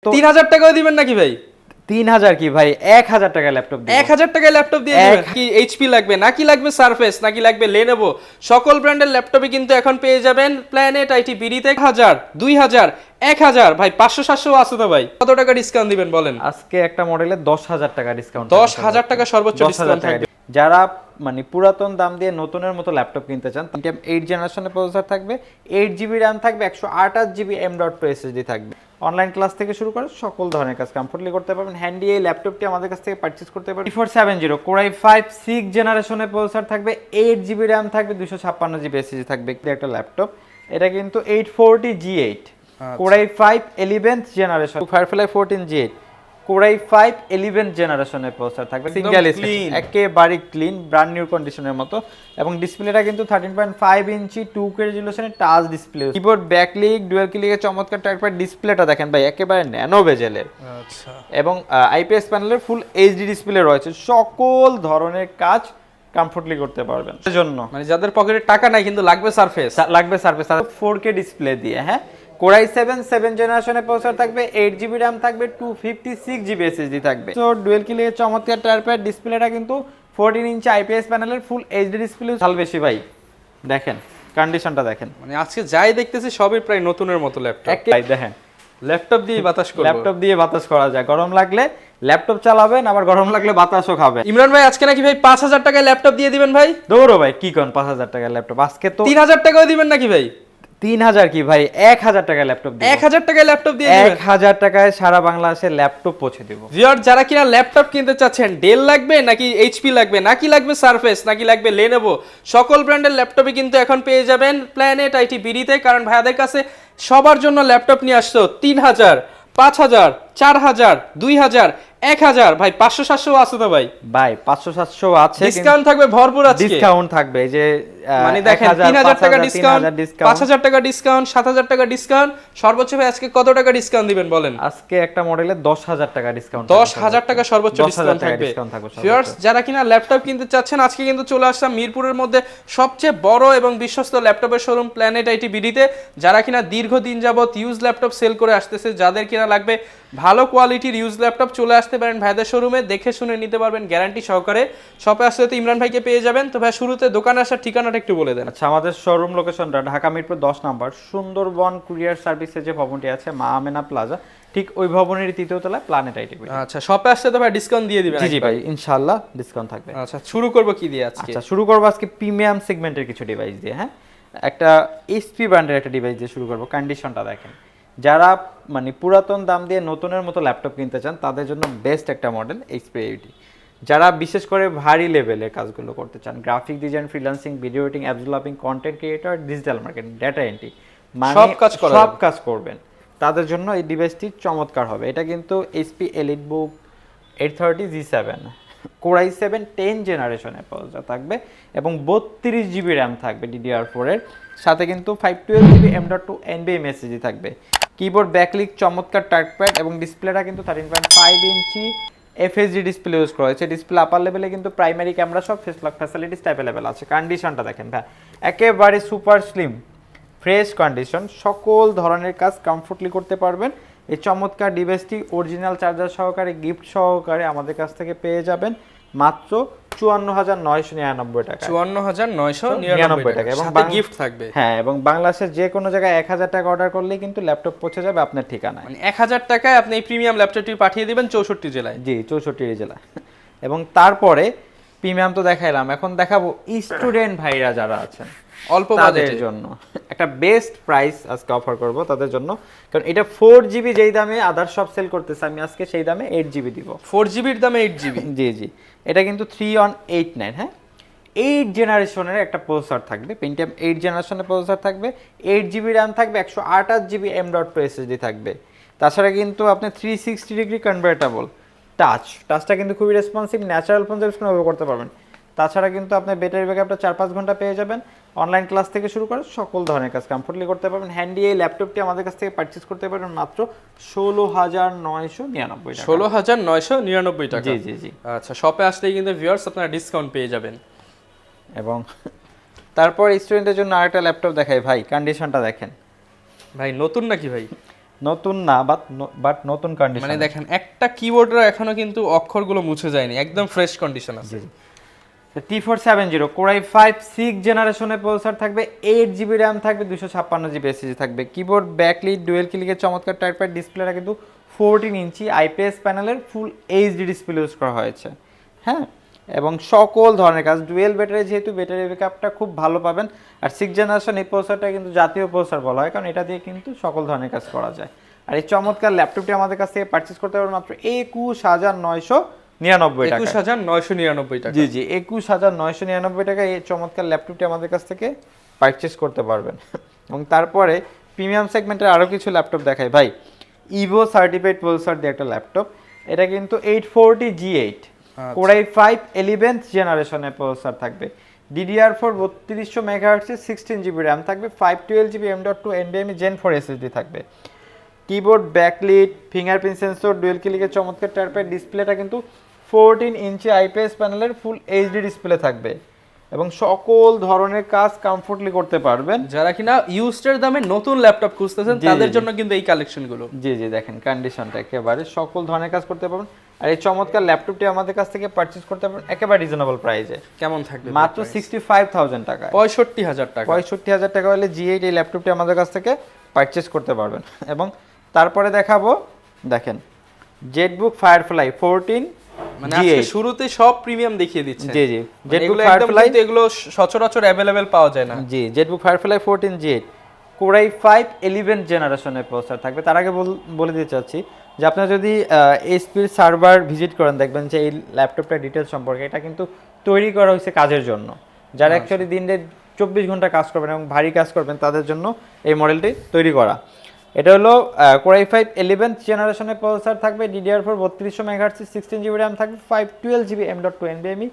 3000 টাকাও দিবেন নাকি ভাই? 3000 কি ভাই, 1000 টাকা ল্যাপটপ দিব। 1000 টাকায় ল্যাপটপ দিয়ে দিবেন কি? এইচপি লাগবে নাকি লাগবে সারফেস নাকি লাগবে লেনোভো, সকল ব্র্যান্ডের ল্যাপটপই কিন্তু এখন পেয়ে যাবেন প্ল্যানেট আইটি বিডিতে। 1000 2000 1000 ভাই 500 700 আছে তো ভাই। কত টাকা ডিসকাউন্ট দিবেন বলেন? আজকে একটা মডেলে 10000 টাকা ডিসকাউন্ট। 10000 টাকা সর্বোচ্চ ডিসকাউন্ট থাকবে। যারা মানে পুরাতন দাম দিয়ে নতুনের মতো ল্যাপটপ কিনতে চান, Intel 8 জেনারেশনের প্রসেসর থাকবে, 8GB RAM থাকবে, 128GB M.2 SSD থাকবে। অনলাইন ক্লাস থেকে শুরু করে সকল ধরনের কাজ কমফোর্টলি করতে পারবেন। হ্যান্ডি এই ল্যাপটপটি আমাদের কাছ থেকে পারচেজ করতে পারবেন। 3470 Core i5 6 জেনারেশনের প্রসেসর থাকবে, 8GB RAM থাকবে, 256GB SSD থাকবে। একটা ল্যাপটপ, এটা কিন্তু 840 G8 Core i5 11th generation, Firefly 14 G8 Core i5 11th জেনারেশনের প্রসেসর থাকবে, সিঙ্গেল স্ক্রিন, একেবারে ক্লিন ব্র্যান্ড নিউ কন্ডিশনের মতো। এবং ডিসপ্লেটা কিন্তু 13.5 ইঞ্চি 2K রেজোলিউশনের touch display. Keyboard backlit dual ক্লিকের চমৎকার টাইপের ডিসপ্লেটা দেখেন ভাই, একেবারে ন্যানো বেজেলের। আচ্ছা, এবং আইপিএস প্যানেলের ফুল এইচডি ডিসপ্লে রয়েছে, সকল ধরনের কাজ কমফোর্টলি করতে পারবেন। এজন্য মানে যাদের পকেটে টাকা নাই কিন্তু লাগবে সারফেস, 4K ডিসপ্লে দিয়ে। হ্যাঁ, Core i7 7 জেনারেশনের প্রসেসর থাকবে, 8GB RAM থাকবে, 256GB SSD থাকবে। তো ডুয়াল ক্লিকের চমৎকার টাইপের ডিসপ্লেটা কিন্তু 14 ইঞ্চি আইপিএস প্যানেলের ফুল এইচডি ডিসপ্লে। ভাল বেশি ভাই, দেখেন কন্ডিশনটা দেখেন। মানে আজকে যাই দেখতেছি সবই প্রায় নতুনের মতো ল্যাপটপ। দেখেন ল্যাপটপ দিয়ে বাতাস করব, ল্যাপটপ দিয়ে বাতাস করা যায়। গরম লাগলে ল্যাপটপ চালাবেন, আবার গরম লাগলে বাতাসও খাবেন। ইমরান ভাই আজকে নাকি ভাই 5000 টাকায় ল্যাপটপ দিয়ে দিবেন ভাই? দৌড়ো ভাই, কি কোন 5000 টাকার ল্যাপটপ? আজকে তো 3000 টাকাও দিবেন নাকি ভাই? 3000 কি ভাই, 1000 টাকার ল্যাপটপ দিব। 1000 টাকায় ল্যাপটপ দিয়ে দিবেন? 1000 টাকায় সারা বাংলাদেশে ল্যাপটপ পৌঁছে দিব। ভিউয়ার যারা কিনা ল্যাপটপ কিনতে চাচ্ছেন, ডেল লাগবে নাকি এইচপি লাগবে নাকি লাগবে সারফেস নাকি লাগবে লেনোভো, সকল ব্র্যান্ডের ল্যাপটপই কিন্তু এখন পেয়ে যাবেন প্ল্যানেট আইটি বিডিতে। কারণ ভাইয়াদের কাছে সবার জন্য ল্যাপটপ নিয়ে আসছো 3000 5000 4000 2000 1000 ভাই 500 700 আছে তো ভাই। ভাই 500 700 আছে, ডিসকাউন্ট থাকবে ভরপুর আজকে। ডিসকাউন্ট থাকবে, এই যে মানে দেখেন 3000 টাকা ডিসকাউন্ট, 5000 টাকা ডিসকাউন্ট, 7000 টাকা ডিসকাউন্ট, সর্বোচ্চ ভাই আজকে কত টাকা ডিসকাউন্ট দিবেন বলেন? আজকে একটা মডেলে 10000 টাকা ডিসকাউন্ট, 10000 টাকা সর্বোচ্চ ডিসকাউন্ট থাকবে। ভিউয়ার্স যারা কিনা ল্যাপটপ কিনতে চাচ্ছেন, আজকে কিন্তু চলে আসলাম মিরপুরের মধ্যে সবচেয়ে বড় এবং বিশ্বস্ত ল্যাপটপের শোরুম প্ল্যানেট আইটি বিডিতে। যারা কিনা দীর্ঘদিন যাবত ইউজ ল্যাপটপ সেল করে আসতেছে, যাদের কিনা লাগবে ভালো কোয়ালিটির ইউজ ল্যাপটপ, চলে আসতে পারেন ভাইদের শোরুমে, দেখে শুনে নিতে পারবেন গ্যারান্টি সহকারে। শপে আসলে তো ইমরান ভাইকে পেয়ে যাবেন। তো ভাই শুরুতে দোকানে আসার ঠিকানাটা একটু বলে দেন। আচ্ছা, আমাদের শোরুম লোকেশনটা ঢাকা মিরপুর 10 নম্বর সুন্দরবন কুরিয়ার সার্ভিসের যে ভবনটি আছে মা আমেনা প্লাজা, ঠিক ওই ভবনের তৃতীয় তলায় প্ল্যানেট আইটি। আচ্ছা, শপে আসলে তো ভাই ডিসকাউন্ট দিয়ে দিবেন? জি ভাই, ইনশাআল্লাহ ডিসকাউন্ট থাকবে। আচ্ছা, শুরু করব কি দিয়ে আজকে? আচ্ছা, শুরু করব আজকে প্রিমিয়াম সেগমেন্টের কিছু ডিভাইস দিয়ে। হ্যাঁ, একটা এইচপি ব্র্যান্ডের একটা ডিভাইস দিয়ে শুরু করব। কন্ডিশনটা দেখেন, যারা মানে পুরাতন দাম দিয়ে নতুনের মতো ল্যাপটপ কিনতে চান তাদের জন্য বেস্ট একটা মডেল এইচপি 80। যারা বিশেষ করে ভারী লেভেলের কাজগুলো করতে চান, graphic design, freelancing, video editing, app developing, content creator, digital marketing, data entry, সব কাজ করবেন, তাদের জন্য এই ডিভাইসটি চমৎকার হবে। এটা কিন্তু HP EliteBook 830 G7 Core i7 10 জেনারেশনের প্রসেসর থাকবে এবং 32GB RAM থাকবে DDR4 এর সাথে, কিন্তু 512GB M.2 NVMe SSD থাকবে। কিবোর্ড ব্যাকলিক চমৎকার টাচপ্যাড এবং ডিসপ্লেটা কিন্তু 13.5 ইঞ্চি FHD ডিসপ্লে ইউজ করা হয়েছে। ডিসপ্লে আপার লেভেলে কিন্তু প্রাইমারি ক্যামেরা সব ফেস লক ফ্যাসিলিটিস অ্যাভেলেবেল আছে। কন্ডিশনটা দেখেন ভাই, একেবারে সুপার স্লিম ফ্রেশ কন্ডিশন, সকল ধরনের কাজ কমফোর্টলি করতে পারবেন। এই চমৎকার ডিভাইসটি অরিজিনাল চার্জার সহকারে গিফট সহকারে আমাদের কাছ থেকে পেয়ে যাবেন মাত্র 54999 টাকা। 54999 টাকা এবং সাথে গিফট থাকবে। হ্যাঁ, এবং বাংলাদেশের যে কোনো জায়গায় 1000 টাকা অর্ডার করলেই কিন্তু ল্যাপটপ পৌঁছে যাবে আপনার ঠিকানায়। মানে 1000 টাকায় আপনি এই প্রিমিয়াম ল্যাপটপটি পাঠিয়ে দিবেন 64 জেলায়। জি, 64 জেলা। এবং তারপরে প্রিমিয়াম তো দেখাইলাম, এখন দেখাবো স্টুডেন্ট ভাইরা যারা আছেন অল্প বাজেটের জন্য একটা বেস্ট প্রাইস আজকে অফার করব তাদের জন্য। কারণ এটা 4GB যেই দামে আদার সব সেল করতেছে, আমি আজকে সেই দামে 8GB দিব। 4GB এর দামে 8GB? জি জি, এটা কিন্তু 3189। হ্যাঁ, 8 জেনারেশনের একটা প্রসেসর থাকবে, Pentium 8 জেনারেশনের প্রসেসর থাকবে, 8GB RAM থাকবে, 128GB M.2 SSD থাকবে। তাছাড়া কিন্তু আপনি 360 ডিগ্রি কনভার্টেবল টাচটা কিন্তু খুবই রেসপন্সিভ, ন্যাচারাল ফোন ব্যবহার করতে পারবেন। তাছাড়া কিন্তু আপনি ব্যাটারি ব্যাকআপটা 4-5 ঘন্টা পেয়ে যাবেন। অনলাইন ক্লাস থেকে শুরু করে সকল ধরনের কাজ কমফোর্টলি করতে পারবেন। হ্যান্ডি এই ল্যাপটপটি আমাদের কাছ থেকে পারচেজ করতে পারবেন মাত্র 16999 টাকা। 16999 টাকা? জি জি জি। আচ্ছা, শপে আসলেই কিন্তু ভিউয়ার্স আপনারা ডিসকাউন্ট পেয়ে যাবেন। এবং তারপর স্টুডেন্টের জন্য আরেকটা ল্যাপটপ দেখাই ভাই, কন্ডিশনটা দেখেন ভাই। নতুন নাকি ভাই? নতুন না, বাট নতুন কন্ডিশন। মানে দেখেন একটা কিবোর্ডের এখনো কিন্তু অক্ষরগুলো মুছে যায়নি, একদম ফ্রেশ কন্ডিশন আছে। T470 Core i5 6th জেনারেশনের প্রসেসর থাকবে, 8GB RAM থাকবে, 256GB SSD থাকবে। কিবোর্ড ব্যাকলিট ডুয়েল ক্লিকের চমৎকার টাইপের ডিসপ্লেটা কিন্তু 14 ইঞ্চি আইপিএস প্যানেলের ফুল এইচডি ডিসপ্লে ইউজ করা হয়েছে। হ্যাঁ, এবং সকল ধরনের কাজ, ডুয়েল ব্যাটারি যেহেতু ব্যাটারি ব্যাকআপটা খুব ভালো পাবেন। আর 6th জেনারেশন এই প্রসেসরটা কিন্তু জাতীয় প্রসেসর বলা হয়, কারণ এটা দিয়ে কিন্তু সকল ধরনের কাজ করা যায়। আর এই চমৎকার ল্যাপটপটি আমাদের কাছ থেকে পারচেজ করতে পারবেন মাত্র 21,999 টাকা। 21,999 টাকা। জি জি, 21,999 টাকায় এই চমৎকার ল্যাপটপটি আমাদের কাছ থেকে পারচেজ করতে পারবেন। এবং তারপরে প্রিমিয়াম সেগমেন্টের আরও কিছু ল্যাপটপ দেখাই ভাই। ইভো সার্টিফাইড প্রসেসর দিয়ে একটা ল্যাপটপ, এটা কিন্তু 840 G8 Core i5 11th জেনারেশনের প্রসেসর থাকবে, DDR4 3200 MHz 16GB RAM থাকবে, 512GB M.2 NVMe Gen 4 SSD থাকবে। Keyboard backlit fingerprint sensor dual ক্লিকের চমৎকার টাইপের ডিসপ্লেটা কিন্তু 14 ইঞ্চি আইপিএস প্যানেলের ফুল এইচডি ডিসপ্লে থাকবে, এবং সকল ধরনের কাজ কমফোর্টলি করতে পারবেন। যারা কিনা ইউজড দামে নতুন ল্যাপটপ খুঁজতেছেন তাদের জন্য কিন্তু এই কালেকশনগুলো। জি জি, দেখেন কন্ডিশনটা একেবারে সকল ধরনের কাজ করতে পারবেন। আর এই চমৎকার ল্যাপটপটি আমাদের কাছ থেকে পারচেজ করতে পারবেন একেবারে রিজনেবল প্রাইসে। কেমন থাকবে? মাত্র 65,000 টাকা, 65,000 টাকা। 65,000 টাকা হলে G8 এই ল্যাপটপটি আমাদের কাছ থেকে পারচেজ করতে পারবেন। এবং তারপরে দেখাবো, দেখেন জেটবুক ফায়ারফ্লাই 14 মানে আজকে শুরুতে সব প্রিমিয়াম দেখিয়ে দিচ্ছে। জি জি, জেটবুক ফায়ারফ্লাই এগুলো সচরাচর अवेलेबल পাওয়া যায় না। জি, Jetbook firefly 14 G8 Core i5 11th জেনারেশনের প্রসেসর থাকবে। তার আগে বলে দিতে চাচ্ছি যে আপনারা যদি এইচপির সার্ভার ভিজিট করেন, দেখবেন যে এই ল্যাপটপটার ডিটেলস সম্পর্কে, এটা কিন্তু তৈরি করা হয়েছে কাজের জন্য। যারা অ্যাকচুয়ালি দিনে 24 ঘন্টা কাজ করবেন এবং ভারী কাজ করবেন তাদের জন্য এই মডেলটি তৈরি করা। এটা হলো Core i5 11th জেনারেশনের প্রসেসর থাকবে, DDR4 3200 MHz 16GB RAM থাকবে, 512GB M.2 NVMe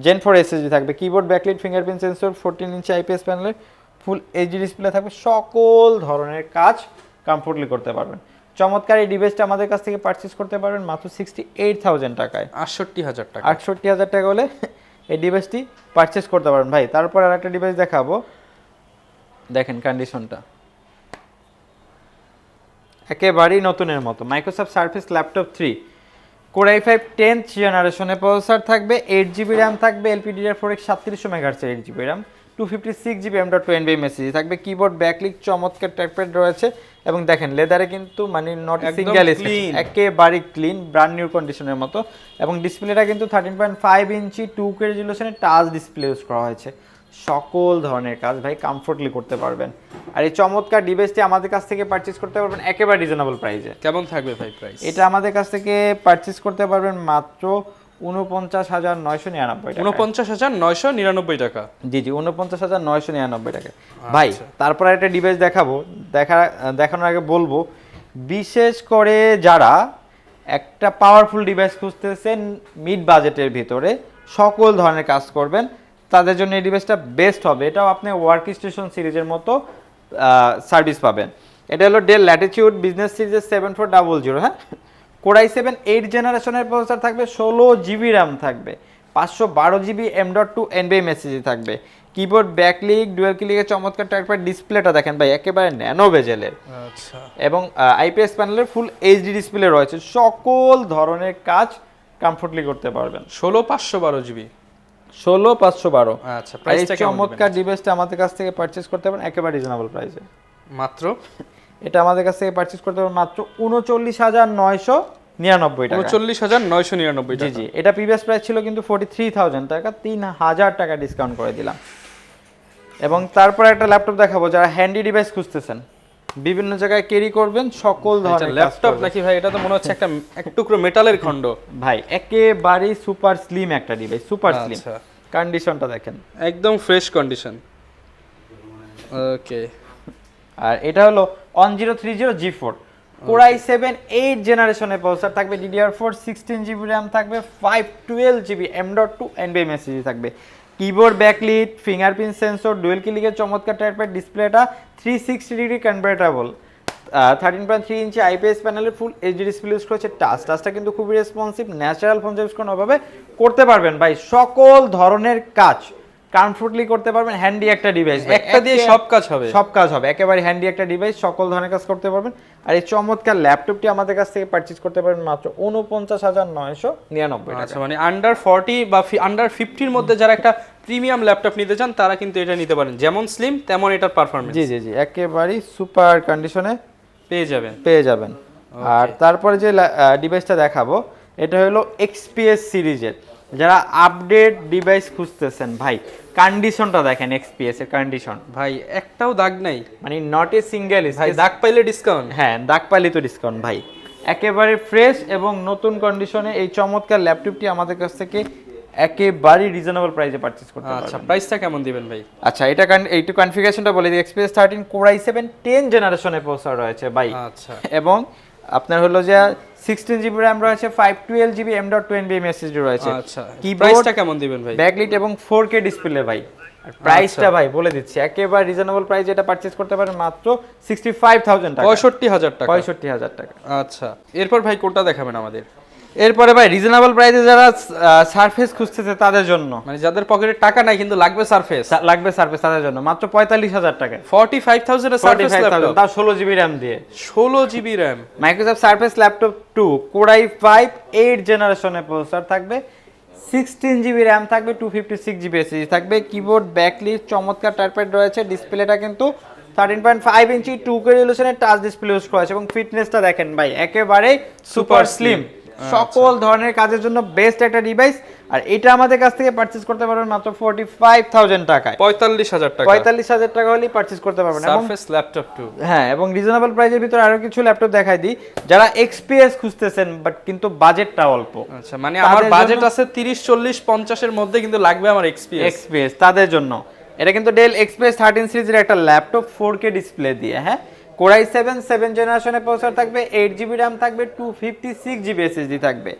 Gen 4 SSD থাকবে। কিবোর্ড ব্যাকলিট ফিঙ্গারপ্রিন্ট সেন্সর 14 ইঞ্চি আইপিএস প্যানেলের ফুল এইচডি ডিসপ্লে থাকবে, সকল ধরনের কাজ কমফোর্টলি করতে পারবেন। চমৎকার এই ডিভাইসটা আমাদের কাছ থেকে পারচেজ করতে পারবেন মাত্র 68,000 টাকায়। 68,000 টাকা। 68,000 টাকা হলে এই ডিভাইসটি পারচেজ করতে পারবেন ভাই। তারপর আরেকটা ডিভাইস দেখাবো, দেখেন কন্ডিশনটা একেবারেই নতুনের মতো। Microsoft surface laptop 3 Core i5 10th জেনারেশনের প্রসেসর থাকবে, 8GB RAM থাকবে, LPDDR4X 3700 MHz 8GB RAM 256GB M.2 NVMe SSD থাকবে। কিবোর্ড ব্যাকলিট চমৎকার টাইপের রয়েছে, এবং দেখেন লেদারে কিন্তু মানে নট সিঙ্গেল স্ক্র্যাচ, একেবারে ক্লিন ব্র্যান্ড নিউ কন্ডিশনের মতো। এবং ডিসপ্লেটা কিন্তু 13.5 ইঞ্চি 2K রেজোলিউশনের টাচ ডিসপ্লে ইউজ করা হয়েছে। সকল ধরনের কাজ ভাই কমফোর্টলি করতে পারবেন। আর এই চমৎকার ডিভাইসটি আমাদের কাছ থেকে পারচেজ করতে পারবেন একেবারে রিজনেবল প্রাইসে। কেমন থাকবে ভাই প্রাইস? এটা আমাদের কাছ থেকে পারচেজ করতে পারবেন মাত্র 49,999 টাকা। 49,999 টাকা। জি জি, 49,999 টাকা ভাই। তারপর একটা ডিভাইস দেখাবো, দেখানোর আগে বলবো, বিশেষ করে যারা একটা পাওয়ারফুল ডিভাইস খুঁজতেছেন মিড বাজেটের ভিতরে, সকল ধরনের কাজ করবেন, তাদের জন্য এই ডিভাইসটা বেস্ট হবে। এটাও আপনি ওয়ার্ক স্টেশন সিরিজের মতো সার্ভিস পাবেন। এটা হলো ডেল ল্যাটিটিউড বিজনেস সিরিজের 7400। হ্যাঁ, Core i7 8th জেনারেশনের প্রসেসর থাকবে, 16GB RAM থাকবে, 512GB M.2 NVMe SSD থাকবে। কিবোর্ড ব্যাকলিট ডুয়াল ক্লিকের চমৎকার টাইপের ডিসপ্লেটা দেখেন ভাই, একেবারে ন্যানো বেজেলের। আচ্ছা, এবং আইপিএস প্যানেলের ফুল এইচডি ডিসপ্লে রয়েছে, সকল ধরনের কাজ কমফোর্টলি করতে পারবেন। 16,512GB 16,512। আচ্ছা, প্রাইসটা কেমন? চমৎকার ডিভাইসটা আমাদের কাছ থেকে পারচেজ করতে পারবেন একেবারে রিজনেবল প্রাইসে। মাত্র এটা আমাদের কাছ থেকে পারচেজ করতে পারবেন মাত্র 39,999 টাকা। 39,999 জি টাকা। জি, এটা প্রিভিয়াস প্রাইস ছিল কিন্তু 43,000 টাকা, 3,000 টাকা ডিসকাউন্ট করে দিলাম। এবং তারপর একটা ল্যাপটপ দেখাবো, যারা হ্যান্ডি ডিভাইস খুঁজতেছেন, বিভিন্ন জায়গায় ক্যারি করবেন, সকল ধরনের ল্যাপটপ নাকি ভাই? এটা তো মনে হচ্ছে একটা এক টুকরো মেটালের খণ্ড ভাই, একেবারে সুপার স্লিম একটা ডিভাইস, সুপার স্লিম। কন্ডিশনটা দেখেন, একদম ফ্রেশ কন্ডিশন। ওকে, আর এটা হলো 1030 G4 Core i7 8th জেনারেশনের প্রসেসর থাকবে, DDR4 16GB RAM থাকবে, 512GB M.2 NVMe SSD থাকবে। Keyboard backlit fingerprint sensor dual ক্লিকের চমৎকার টাইপের ডিসপ্লেটা 360 ডিগ্রি কনভার্টেবল, 13.3 ইঞ্চি আইপিএস প্যানেলের ফুল এইচডি ডিসপ্লে ইউজ করেছে। টাচটা কিন্তু খুবই রেসপন্সিভ, ন্যাচারাল ফোন ইউজ করেন ওভাবে করতে পারবেন ভাই। সকল ধরনের কাজ কমফোর্টলি করতে পারবেন। হ্যান্ডি একটা ডিভাইস, একটা দিয়ে সব কাজ হবে, সব কাজ হবে, একেবারে হ্যান্ডি একটা ডিভাইস, সকল ধরনের কাজ করতে পারবেন। আর এই চমৎকার ল্যাপটপটি আমাদের কাছ থেকে পারচেজ করতে পারবেন মাত্র 49,999 টাকা। আচ্ছা, মানে আন্ডার 40 বা আন্ডার 50 এর মধ্যে যারা একটা প্রিমিয়াম ল্যাপটপ নিতে চান তারা কিন্তু এটা নিতে পারেন, যেমন স্লিম তেমন এটার পারফরম্যান্স। জি জি জি, একেবারে সুপার কন্ডিশনে পেয়ে যাবেন। আর তারপরে যে ডিভাইসটা দেখাবো এটা হলো XPS সিরিজের, যারা আপডেট ডিভাইস খুঁজতেছেন ভাই, কন্ডিশনটা দেখেন, XPS এর কন্ডিশন ভাই একটাও দাগ নাই, মানে নট এ সিঙ্গেল। ভাই দাগ পাইলে ডিসকাউন্ট? হ্যাঁ, দাগ পাইলে তো ডিসকাউন্ট ভাই। একেবারে ফ্রেশ এবং নতুন কন্ডিশনে এই চমৎকার ল্যাপটপটি আমাদের কাছ থেকে একেবারে রিজনেবল প্রাইসে পারচেজ করতে পারবেন। আচ্ছা, প্রাইসটা কেমন দিবেন ভাই? আচ্ছা, এইটু কনফিগারেশনটা বলে দিই। XPS 13 Core i7 10 জেনারেশনে প্রসেসর রয়েছে ভাই। আচ্ছা, এবং আপনার হলো যে 16 জিবি RAM রয়েছে, 512 জিবি M.2 NVMe SSD রয়েছে। আচ্ছা, প্রাইসটা কেমন দিবেন ভাই? ব্যাকলিট এবং 4K ডিসপ্লে ভাই। আর প্রাইসটা ভাই বলে দিচ্ছি, একেবারে রিজনেবল প্রাইস, এটা পারচেজ করতে পারেন মাত্র 65,000 টাকা, 65,000 টাকা। 65,000 টাকা। আচ্ছা, এরপর ভাই কোনটা দেখাবেন আমাদের? এরপরে ভাই রিজনেবল প্রাইসে যারা সারফেস খুঁজতেছে তাদের জন্য, মানে যাদের পকেটে টাকা নাই কিন্তু লাগবে সারফেস, তাদের জন্য মাত্র 45,000 টাকা। 45,000 এর সারফেস ল্যাপটপ, তাও 16 জিবি RAM দিয়ে, 16 GB RAM। Microsoft surface laptop 2 Core i5 8 জেনারেশনের প্রসেসর থাকবে, 16 জিবি RAM থাকবে, 256 জিবি SSD থাকবে, কিবোর্ড ব্যাকলিট, চমৎকার টাচপ্যাড রয়েছে, ডিসপ্লেটা কিন্তু 13.5 ইঞ্চি 2K রেজোলিউশনের টাচ ডিসপ্লে ইউজ করা আছে এবং ফিটনেসটা দেখেন ভাই, একেবারে সুপার স্লিম। সকল ধরনের কাজের জন্য বেস্ট একটা ডিভাইস। আর এটা আমাদের কাছ থেকে পারচেজ করতে পারবেন মাত্র 45,000 টাকায়, 45,000 টাকা। 45,000 টাকা হলেই পারচেজ করতে পারবেন। এবং সারফেস ল্যাপটপ 2, হ্যাঁ, এবং রিজনেবল প্রাইসের ভিতরে আরো কিছু ল্যাপটপ দেখাই দিই, যারা XPS খুঁজতেছেন বাট কিন্তু বাজেটটা অল্প। আচ্ছা, মানে আমার বাজেট আছে 30, 40, 50 এর মধ্যে, কিন্তু লাগবে আমার XPS, তাদের জন্য এটা কিন্তু ডেল XPS 13 সিরিজের একটা ল্যাপটপ 4K ডিসপ্লে দিয়ে। হ্যাঁ, Core i7 7 জেনারেশনের প্রসেসর থাকবে, 8 জিবি RAM থাকবে, 256 জিবি SSD থাকবে,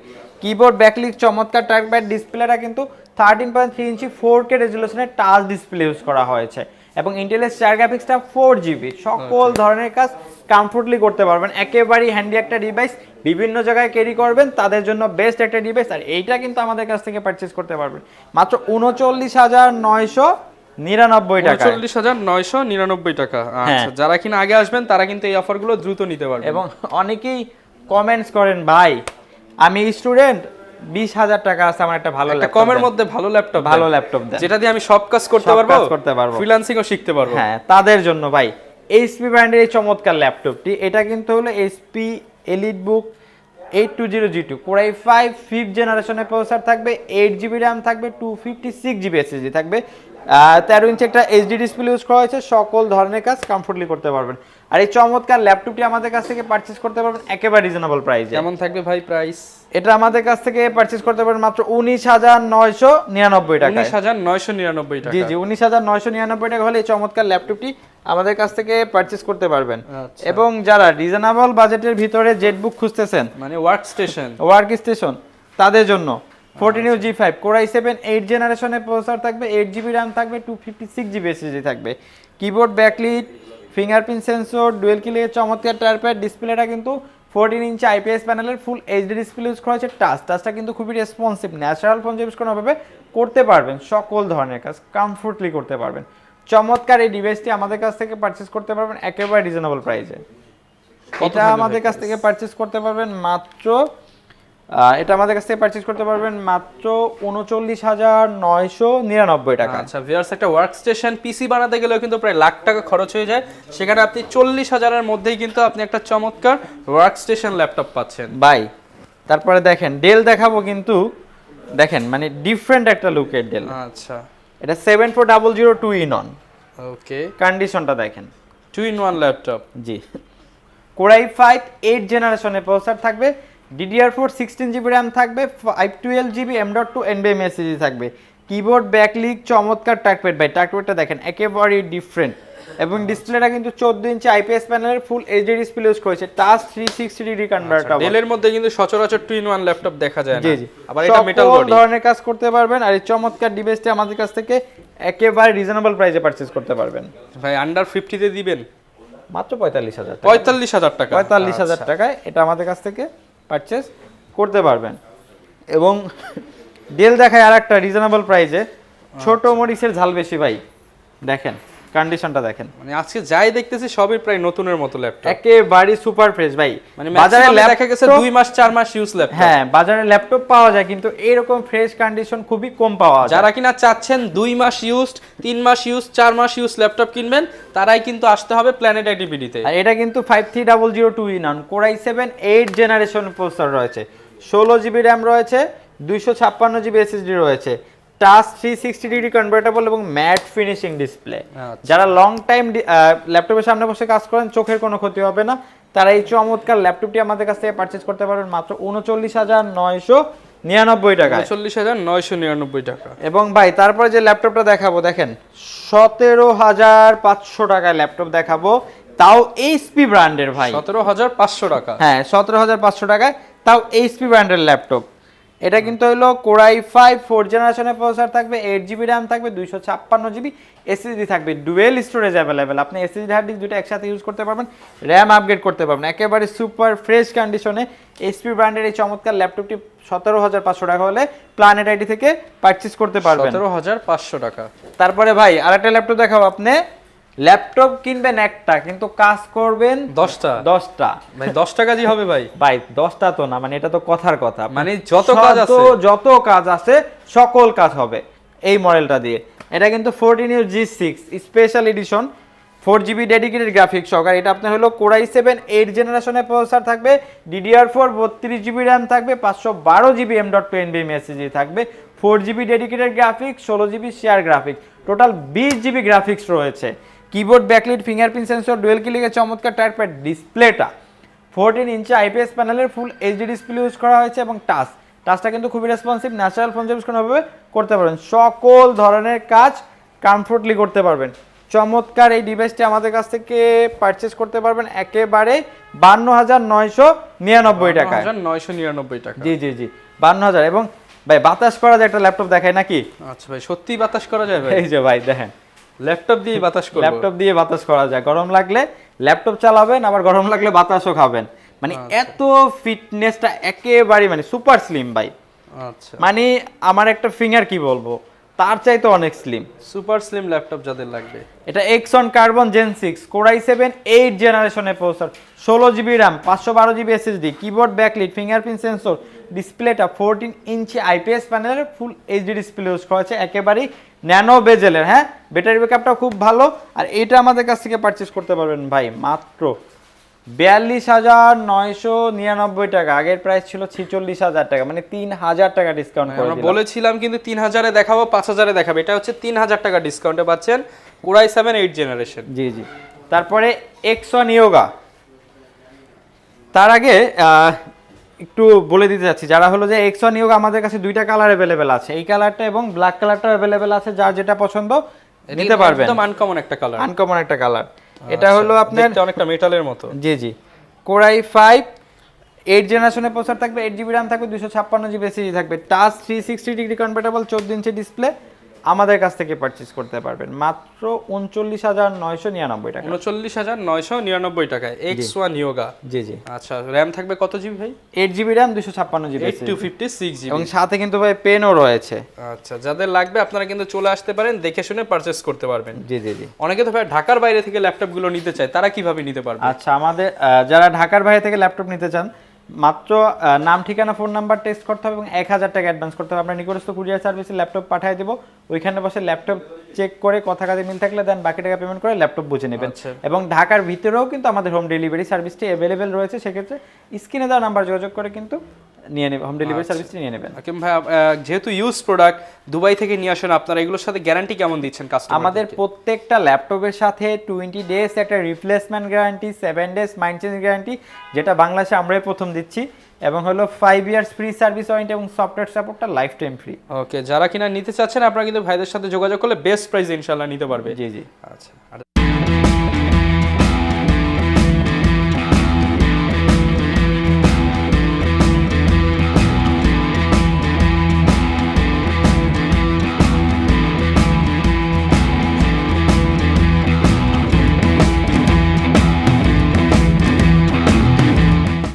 কিবোর্ড ব্যাকলিট, চমৎকার টাচপ্যাড, ডিসপ্লেটা কিন্তু 13.3 ইঞ্চি 4K রেজোলিউশনের টাচ ডিসপ্লে ইউজ করা হয়েছে এবং ইন্টেলের 4 গ্রাফিক্সটা 4 জিবি। সকল ধরনের কাজ কমফোর্টলি করতে পারবেন, একেবারেই হ্যান্ডি একটা ডিভাইস, বিভিন্ন জায়গায় ক্যারি করবেন, তাদের জন্য বেস্ট একটা ডিভাইস। আর এইটা কিন্তু আমাদের কাছ থেকে পারচেজ করতে পারবেন মাত্র 39,999 টাকা, 39,999 টাকা। আচ্ছা, যারা কিনা আগে আসবেন তারা কিন্তু এই অফারগুলো দ্রুত নিতে পারবেন। এবং অনেকেই কমেন্টস করেন ভাই, আমি স্টুডেন্ট, 20,000 টাকা আছে, আমার একটা ভালো ল্যাপটপ, কমের মধ্যে ভালো ল্যাপটপ দেন, যেটা দিয়ে আমি সব কাজ করতে পারবো, ফ্রিল্যান্সিংও শিখতে পারবো। হ্যাঁ, তাদের জন্য ভাই HP ব্র্যান্ডের এই চমৎকার ল্যাপটপটি, এটা কিন্তু হলো HP EliteBook 820G2 Core i5 5th জেনারেশনের প্রসেসর থাকবে, 8 জিবি RAM থাকবে, 256 জিবি SSD থাকবে, 13 ইঞ্চি একটা HD ডিসপ্লে ইউজ করা হয়েছে। সকল ধরনের কাজ কমফোর্টলি করতে পারবেন। আর এই চমৎকার ল্যাপটপটি আমাদের কাছ থেকে পারচেজ করতে পারবেন একেবারে রিজনেবল প্রাইসে। কেমন থাকবে ভাই প্রাইস? এটা আমাদের কাছ থেকে পারচেজ করতে পারবেন মাত্র 19,999 টাকা, 19,999 টাকা। জি জি, 19,999 টাকা হলে এই চমৎকার ল্যাপটপটি আমাদের কাছ থেকে পারচেজ করতে পারবেন। এবং যারা রিজনেবল বাজেটের ভিতরে জেটবুক খুঁজতেছেন, মানে ওয়ার্ক স্টেশন, তাদের জন্য 14U G5 Core i7 8 জেনারেশনের প্রসেসর থাকবে, 8 জিবি RAM থাকবে, 256 জিবি SSD থাকবে, keyboard backlit, fingerprint sensor, dual কিলের চমৎকার টাচপ্যাড, ডিসপ্লেটা কিন্তু 14 ইঞ্চি IPS প্যানেলের ফুল HD ডিসপ্লে ইউজ করা হয়েছে। টাচটা কিন্তু খুবই রেসপন্সিভ, ন্যাচারাল ফোন ইউজ কোনোভাবে করতে পারবেন, সকল ধরনের কাজ কমফোর্টলি করতে পারবেন। চমৎকার এই ডিভাইসটি আমাদের কাছ থেকে পারচেজ করতে পারবেন একেবারে রিজনেবল প্রাইসে। এটা আমাদের কাছ থেকে পারচেজ করতে পারবেন মাত্র 39,999 টাকা। আচ্ছা ভিউয়ার্স, একটা ওয়ার্ক স্টেশন পিসি বানাতে গেলেও কিন্তু প্রায় লাখ টাকা খরচ হয়ে যায়, সেখানে আপনি 40,000 এর মধ্যেই কিন্তু আপনি একটা চমৎকার ওয়ার্ক স্টেশন ল্যাপটপ পাচ্ছেন ভাই। তারপরে দেখেন ডেল দেখাবো, কিন্তু দেখেন মানে ডিফারেন্ট একটা লুকের ডেল। আচ্ছা, এটা 7400 2-in-1, ওকে, কন্ডিশনটা দেখেন, 2-in-1 ল্যাপটপ। জি, Core i5 8 জেনারেশনের প্রসেসর থাকবে, DDR4 16 জিবি RAM থাকবে, 512 জিবি M.2 NVMe SSD থাকবে, কিবোর্ড ব্যাকলিট, চমৎকার টাচপ্যাড ভাই, টাচপ্যাডটা দেখেন একেবারে ডিফারেন্ট এবং ডিসপ্লেটা কিন্তু 14 ইঞ্চি IPS প্যানেলের ফুল HD ডিসপ্লে ইউজ করেছে, টাচ 360 ডিগ্রি কনভার্টার। ডেলের মধ্যে কিন্তু সচরাচর 2-in-1 ল্যাপটপ দেখা যায় না। জি জি, আবার এটা মেটাল বডি, সকল ধরনের কাজ করতে পারবেন। আর এই চমৎকার ডিভাইসটি আমাদের কাছ থেকে একেবারে রিজনেবল প্রাইসে পারচেজ করতে পারবেন। ভাই আন্ডার 50 তে দিবেন মাত্র 45,000 টাকা, 45,000 টাকা, 45,000 টাকায় এটা আমাদের কাছ থেকে পারচেজ করতে পারবেন। এবং ডেল দেখায় আর একটা রিজনেবল প্রাইসে, ছোট মরিচের ঝাল বেশি ভাই, দেখেন কন্ডিশনটা দেখেন, মানে আজকে যাই দেখতেছি সবই প্রায় নতুনের মতো ল্যাপটপ, একেবারে সুপার ফ্রেশ ভাই। মানে বাজারে দেখা গেছে 2 মাস 4 মাস ইউজ ল্যাপটপ। হ্যাঁ, বাজারে ল্যাপটপ পাওয়া যায় কিন্তু এরকম ফ্রেশ কন্ডিশন খুবই কম পাওয়া যায়। যারা কিনা চাচ্ছেন 2 মাস ইউজড, 3 মাস ইউজ, 4 মাস ইউজ ল্যাপটপ কিনবেন, তারাই কিন্তু আসতে হবে প্ল্যানেট আইটিবিডিতে। আর এটা কিন্তু 53002 Core i7 8 জেনারেশন প্রসেসর রয়েছে, 16GB RAM রয়েছে, 256GB SSD রয়েছে, টাচ 360 ডিগ্রি কনভার্টেবল এবং ম্যাট ফিনিশিং ডিসপ্লে। যারা লং টাইম ল্যাপটপের সামনে বসে কাজ করেন, চোখের কোনো ক্ষতি হবে না, তারা এই চমৎকার ল্যাপটপটি আমাদের কাছ থেকে পারচেজ করতে পারবেন মাত্র 39,999 টাকায়। 39,999 টাকা। এবং ভাই তারপরে যে ল্যাপটপটা দেখাবো দেখেন 17,500 টাকায় ল্যাপটপ দেখাবো, তাও এইচপি ব্র্যান্ডের ভাই। 17,500 টাকা? হ্যাঁ 17,500 টাকায়, তাও এইচপি ব্র্যান্ডের ল্যাপটপ। এটা কিন্তু হলো Core i5 4 জেনারেশনের প্রসেসর থাকবে, 8GB RAM থাকবে, 256GB SSD থাকবে, ডুয়েল স্টোরেজ অ্যাভেলেবেল। আপনি SSD হার্ড ডিস্ক দুটো একসাথে ইউজ করতে পারবেন, RAM আপগ্রেড করতে পারবেন। একেবারে সুপার ফ্রেশ কন্ডিশনে এইচপি ব্র্যান্ডের এই চমৎকার ল্যাপটপটি 17,500 টাকা হলে প্ল্যানেট আইটি থেকে পারচেজ করতে পারবেন। 17,500 টাকা। তারপরে ভাই আরেকটা ল্যাপটপ দেখাবো, আপনি ল্যাপটপ কিনবেন একটা কিন্তু কাজ করবেন 10টা। ভাই 10টা কাজই হবে ভাই? ভাই 10টা তো না, মানে এটা তো কথার কথা, মানে যত কাজ আছে, যত কাজ আছে সকল কাজ হবে এই মডেলটা দিয়ে। এটা কিন্তু 14U G6 special edition, 4GB dedicated graphics সহকারে। এটা আপনার হলো Core i7 8 জেনারেশনের প্রসেসর থাকবে, DDR4 32GB RAM থাকবে, 512GB M.2 NVMe SSD থাকবে, 4GB dedicated graphics, 16GB share graphics, total 20GB graphics রয়েছে। Keyboard, backlight, fingerprint sensor, dual ক্লিকের চমৎকার টাইপের ডিসপ্লেটা, 14 ইঞ্চি IPS প্যানেলের ফুল এইচডি ডিসপ্লে ইউজ করা হয়েছে এবং টাচটা কিন্তু খুবই রেসপন্সিভ, ন্যাচারাল ফোন ইউজ কোনোভাবে করতে পারবেন, সকল ধরনের কাজ কমফোর্টলি করতে পারবেন। চমৎকার এই ডিভাইসটি আমাদের কাছ থেকে পারচেজ করতে পারবেন একেবারে 52,999 টাকায়। 52,999 টাকা? জি জি জি 52,000। এবং ভাই বাতাস করা যায় একটা ল্যাপটপ দেখায় নাকি? আচ্ছা ভাই, সত্যি বাতাস করা যায় ভাই? এই যে ভাই দেখেন, ল্যাপটপ দিয়ে বাতাস করব। ল্যাপটপ দিয়ে বাতাস করা যায়, গরম লাগলে ল্যাপটপ চালাবেন, আবার গরম লাগলে বাতাসও খাবেন। মানে এত ফিটনেসটা একেবারে মানে সুপার স্লিম ভাই। আচ্ছা, মানে আমার একটা ফিঙ্গার কি বলবো, তার চাইতে অনেক স্লিম, সুপার স্লিম ল্যাপটপ যাদের লাগবে। এটা Exon Carbon Gen 6 Core i7 8 জেনারেশনের processor, 16GB RAM, 512GB SSD, keyboard, backlight, fingerprint sensor, ডিসপ্লেটা 14 ইঞ্চি IPS প্যানেলের ফুল এইচডি ডিসপ্লে ইউজ করা হয়েছে, একেবারেই ন্যানো বেজেলের। হ্যাঁ, ব্যাটারি ব্যাকআপটা খুব ভালো। আর এটা আমাদের কাছ থেকে পারচেজ করতে পারবেন ভাই মাত্র 42,999 টাকা। আগের প্রাইস ছিল 46,000 টাকা, মানে 3,000 টাকা ডিসকাউন্ট করে আমরা বলেছিলাম কিন্তু 3,000 এ দেখাবো, 5,000 এ দেখাবো, এটা হচ্ছে 3,000 টাকা ডিসকাউন্টে পাচ্ছেন Core i7 8 জেনারেশন। জি জি। তারপরে Exon Yoga। তার আগে একটু বলে দিতে যাচ্ছি, যারা হলো যে Exon Yoga আমাদের কাছে দুইটা কালার अवेलेबल আছে, এই কালারটা এবং ব্ল্যাক কালারটা अवेलेबल আছে, যার যেটা পছন্দ নিতে পারবেন। একদম আনকমন একটা কালার, আনকমন একটা কালার। এটা হলো আপনার দেখতে অনেকটা মেটালের মতো। জি জি। Core i5 8 জেনারেশনের প্রসেসর থাকবে, 8GB RAM থাকবে, 256GB SSD থাকবে, touch 360 degree convertible, 14 inch display. আমাদের কাছ থেকে পারচেজ করতে পারবেন মাত্র 39,999 টাকা। 39,999 টাকায় X1 Yoga। জি জি। আচ্ছা, RAM থাকবে কত জিবি ভাই? 8GB RAM, 256GB SSD, 256 GB, এবং সাথে কিন্তু ভাই পেনও রয়েছে। আচ্ছা, যাদের লাগবে আপনারা কিন্তু চলে আসতে পারেন, দেখে শুনে পারচেজ করতে পারবেন। জি জি জি। অনেকে তো ভাই ঢাকার বাইরে থেকে ল্যাপটপ গুলো নিতে চায়, তারা কিভাবে নিতে পারবে? আচ্ছা, আমাদের যারা ঢাকার বাইরে থেকে ল্যাপটপ নিতে চান, মাত্র নাম, ঠিকানা, ফোন নাম্বার টেক্সট করতে হবে এবং 1,000 টাকা অ্যাডভান্স করতে হবে। আমরা নিকটস্থ কুরিয়ার সার্ভিসে ল্যাপটপ পাঠিয়ে দেবো, ওইখানে বসে ল্যাপটপ চেক করে কথা কাজে মিল থাকলে দেন বাকি টাকা পেমেন্ট করে ল্যাপটপ বুঝে নেবেন। এবং ঢাকার ভিতরেও কিন্তু আমাদের হোম ডেলিভারি সার্ভিসটি অ্যাভেলেবেল রয়েছে, সেক্ষেত্রে স্ক্রিনে দেওয়া নাম্বার যোগাযোগ করে কিন্তু নিয়ে নেবেন, হোম ডেলিভারি সার্ভিসটি নিয়ে নেবেন। হাকিম ভাই, যেহেতু ইউজ প্রোডাক্ট দুবাই থেকে নিয়ে আসেন, আপনারা এগুলোর সাথে গ্যারান্টি কেমন দিচ্ছেন কাস্টমারদের? আমাদের প্রত্যেকটা ল্যাপটপের সাথে 20 ডেজ একটা replacement guarantee, 7 days mind change guarantee, যেটা বাংলাদেশে আমরাই প্রথম দিচ্ছি, এবং হলো 5 ইয়ার্স ফ্রি সার্ভিস ওয়ারেন্টি এবং সফটওয়্যার সাপোর্টটা লাইফ টাইম ফ্রি। ওকে, যারা কিনা নিতে চাচ্ছেন আপনারা কিন্তু ভাইদের সাথে যোগাযোগ করলে বেস্ট প্রাইসে ইনশাআল্লাহ নিতে পারবে। জি জি। আচ্ছা।